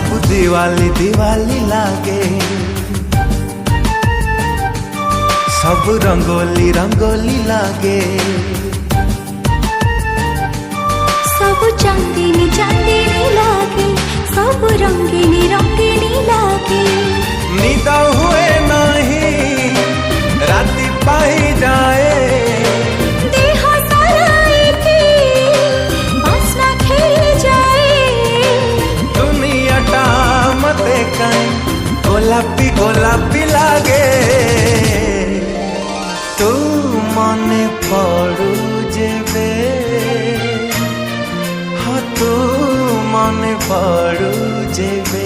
सब दिवाली दिवाली लागे, सब रंगोली रंगोली लागे, सब चांदनी चांदनी लागे, सब रंगीनी रंगीनी लागे। निद हुए नहीं राति पाई जाए, देह सारा एके बासना खेली जाए। दुनियाटा मते कहीं गोलापी गोलापी लागे। तू मने पड़ू जेबे, हाँ तू मने पड़ू जेबे।